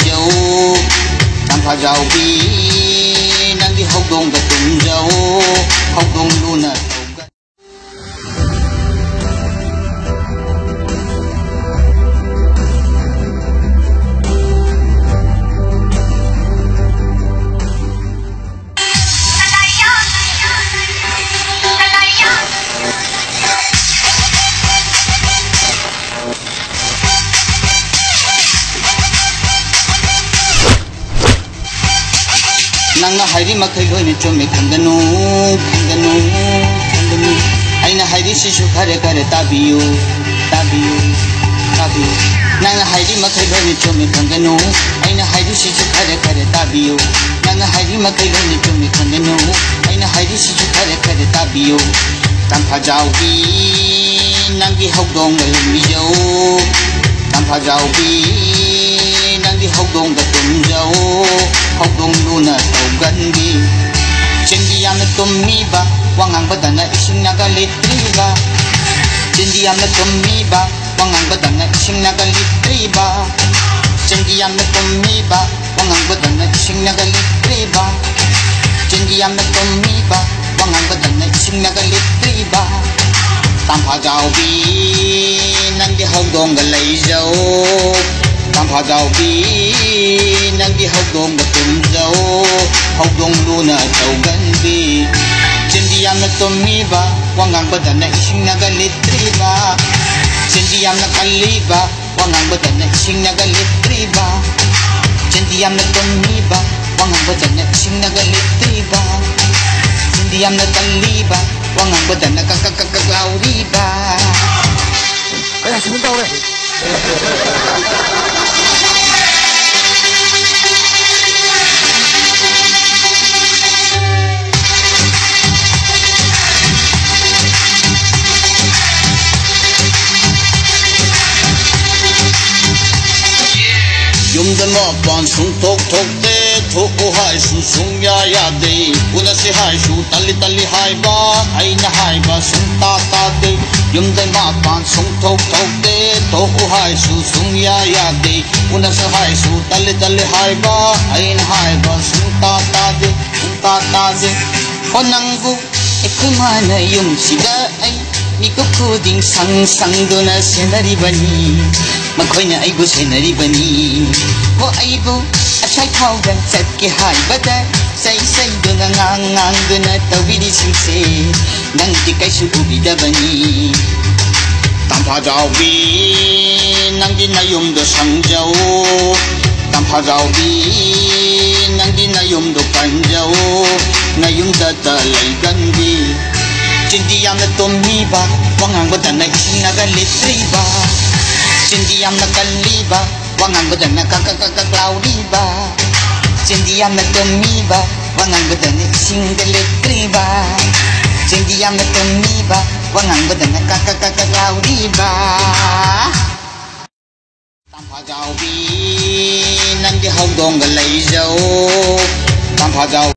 ꯃꯤꯖꯧ ꯇꯝꯐꯥꯖꯥꯎꯕꯤ ꯅꯪꯗꯤ ꯍꯧꯗꯣꯡꯗ ꯇꯨꯝꯖꯧ ꯍꯧꯗꯣꯡ ꯂꯨꯅ Nangna hairi makai loine chome khanganu aina hairi sishu khare khare tabiyo Nangna hairi makai loine chome khanganu aina hairi sishu khare khare tabiyo Nangna hairi makai loine chome khanganu aina hairi sishu khare khare tabiyo Tamphajawi nangi hokdong ga lumijau Tamphajawi nangi hokdong ga tumjau hokdong luna tauganbi Cindi yamna tummiba wangang badana ising nagalitriba Cindi yamna tummiba wangang badana ising nagalitriba Cindi yamna tummiba wangang badana ising nagalitriba Cindi yamna tummiba wangang badana ising nagalitriba Tamphajawi nangdi hokdong ga laijau Tamphajawi nangdi hokdong ga tumjau hokdong luna tauganbi Cindi yamna tummiba wangang badana ising nagalitriba Cindi yamna kaliba wangang badana ising nagalitriba Cindi yamna tummiba wangang badana ising nagalitriba Cindi yamna kaliba wangang badana kakakakakauriba Kaya sebentar oleh Yumda mapan sung tok tok de Thoko hai su sung ya ya de Una se hai su tali tali hai ba Aina hai ba sung ta ta de Yumda mapan sung tok tok de Thoko hai su sung ya ya de Una se hai su tali tali hai ba Aina hai ba sung ta ta de Sung ta ta de Onangbu ekumana yung sida ay Miko kuding sang sang duna senaribani Makoina aibu senaribani Ko aibu achai thaudan chatke haibada Say say duna ngang ngang duna tawiri singse Nang di kaisu ubidabani Tamphajawi nang di nayum do sangjau Tamphajawi nang di nayum do kanjau Nayum data laigandi Cindi yamna tummiba wangang badana ising nagalitriba Cindi yamna kaliba wangang badana kakakakaklauriba Cindi yamna tummiba wangang badana ising nagalitriba Cindi yamna tummiba wangang badana kakakakaklauriba Tamphajawi nangdi hokdong ga laijau Tamphajawi